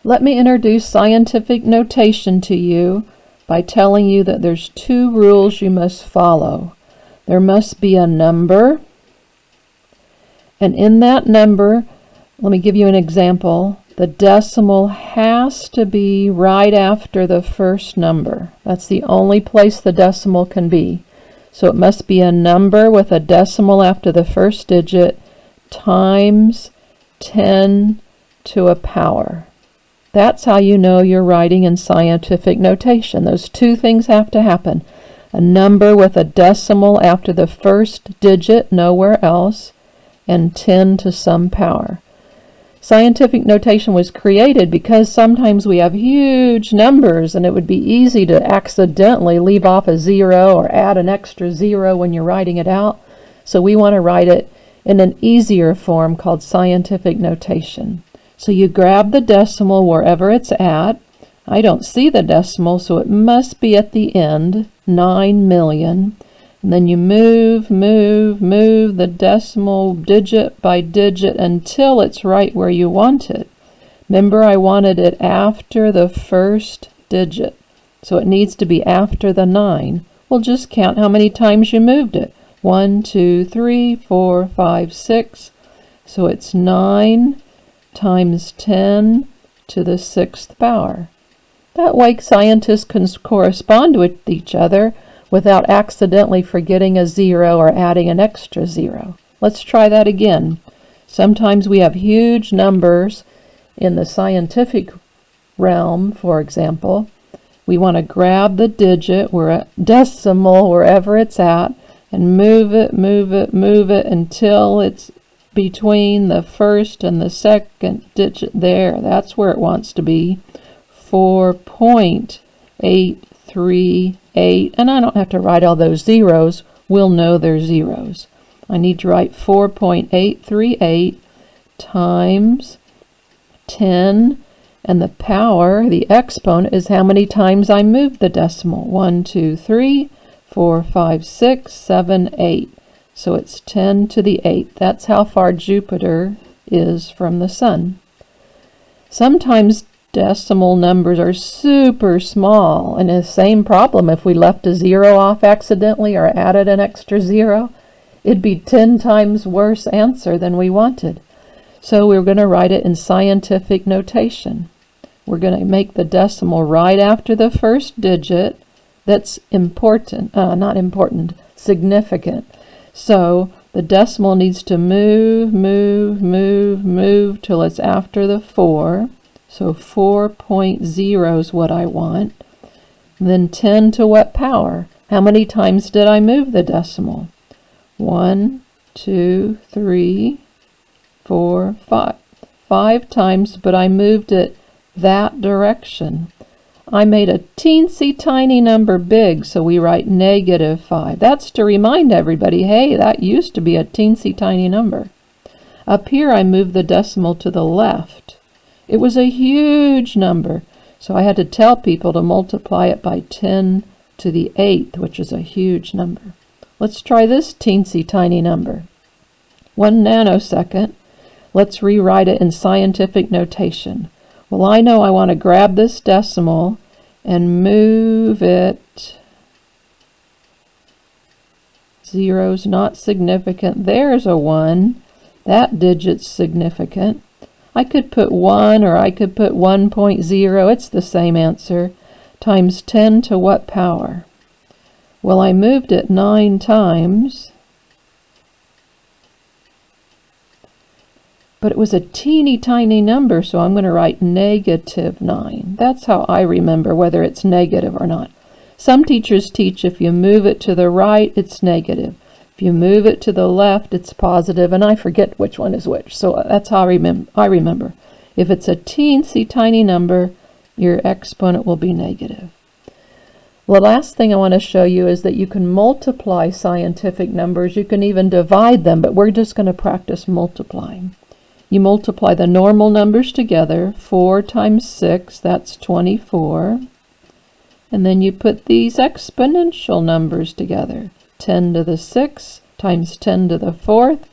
Let me introduce scientific notation to you by telling you that there's two rules you must follow. There must be a number, and in that number, let me give you an example. The decimal has to be right after the first number. That's the only place the decimal can be. So it must be a number with a decimal after the first digit times 10 to a power. That's how you know you're writing in scientific notation. Those two things have to happen. A number with a decimal after the first digit, nowhere else, and 10 to some power. Scientific notation was created because sometimes we have huge numbers and it would be easy to accidentally leave off a zero or add an extra zero when you're writing it out. So we want to write it in an easier form called scientific notation. So you grab the decimal wherever it's at. I don't see the decimal, so it must be at the end, 9 million. And then you move the decimal digit by digit until it's right where you want it. Remember, I wanted it after the first digit, so it needs to be after the 9. We'll just count how many times you moved it. 1, 2, 3, 4, 5, 6. So it's 9 times 10 to the 6th power. That way scientists can correspond with each other without accidentally forgetting a zero or adding an extra zero. Let's try that again. Sometimes we have huge numbers in the scientific realm, for example. We want to grab the digit or a decimal wherever it's at and move it until it's between the first and the second digit there. That's where it wants to be. 4.838, and I don't have to write all those zeros. We'll know they're zeros. I need to write 4.838 times 10, and the power, the exponent, is how many times I moved the decimal. 1, 2, 3, 4, 5, 6, 7, 8. So it's 10 to the 8th. That's how far Jupiter is from the sun. Sometimes decimal numbers are super small, and the same problem if we left a zero off accidentally or added an extra zero. It'd be 10 times worse answer than we wanted. So we're going to write it in scientific notation. We're going to make the decimal right after the first digit. That's significant. So the decimal needs to move till it's after the 4. So 4.0 is what I want. And then 10 to what power? How many times did I move the decimal? 1, 2, 3, 4, 5. 5 times, but I moved it that direction. I made a teensy tiny number big, so we write -5. That's to remind everybody, hey, that used to be a teensy tiny number. Up here I moved the decimal to the left. It was a huge number, so I had to tell people to multiply it by 10 to the 8th, which is a huge number. Let's try this teensy tiny number. 1 nanosecond. Let's rewrite it in scientific notation. Well, I know I want to grab this decimal and move it. Zero's not significant. There's a 1. That digit's significant. I could put 1 or I could put 1.0. It's the same answer. Times 10 to what power? Well, I moved it 9 times. But it was a teeny tiny number, so I'm going to write -9. That's how I remember whether it's negative or not. Some teachers teach if you move it to the right, it's negative. If you move it to the left, it's positive, and I forget which one is which. So that's how I remember. If it's a teensy tiny number, your exponent will be negative. The last thing I want to show you is that you can multiply scientific numbers. You can even divide them, but we're just going to practice multiplying. You multiply the normal numbers together. 4 times 6, that's 24. And then you put these exponential numbers together. 10 to the 6 times 10 to the 4th.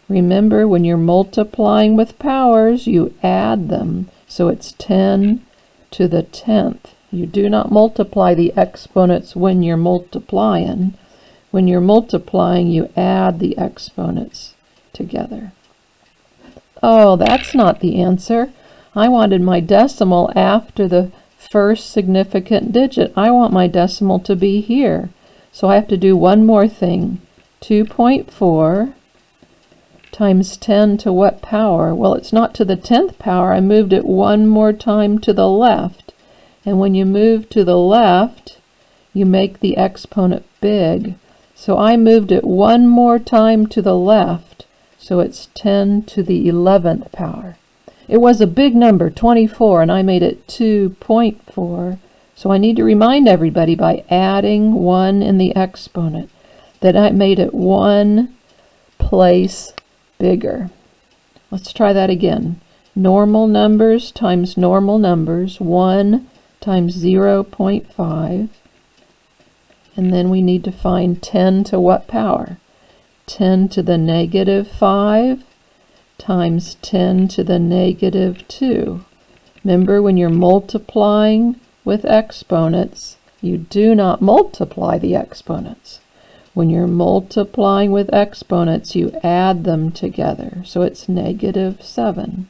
Remember, when you're multiplying with powers, you add them. So it's 10 to the 10th. You do not multiply the exponents when you're multiplying. When you're multiplying, you add the exponents together. Oh, that's not the answer. I wanted my decimal after the first significant digit. I want my decimal to be here. So I have to do one more thing. 2.4 times 10 to what power? Well, it's not to the 10th power. I moved it one more time to the left. And when you move to the left, you make the exponent big. So I moved it one more time to the left. So it's 10 to the 11th power. It was a big number, 24, and I made it 2.4. So I need to remind everybody by adding 1 in the exponent that I made it one place bigger. Let's try that again. Normal numbers times normal numbers, 1 times 0.5. And then we need to find 10 to what power? 10 to the negative 5 times 10 to the negative 2. Remember, when you're multiplying with exponents, you do not multiply the exponents. When you're multiplying with exponents, you add them together. So it's negative 7.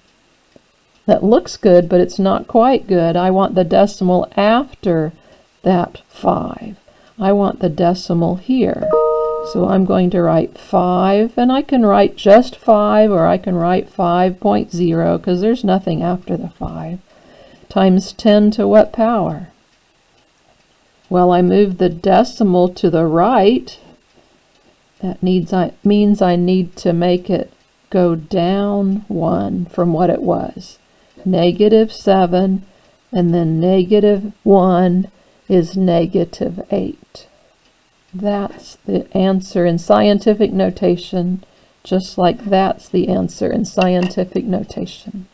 That looks good, but it's not quite good. I want the decimal after that 5. I want the decimal here. So I'm going to write 5, and I can write just 5, or I can write 5.0, because there's nothing after the 5, times 10 to what power? Well, I moved the decimal to the right. That means I need to make it go down 1 from what it was. Negative 7, and then negative 1 is negative 8. That's the answer in scientific notation, just like that's the answer in scientific notation.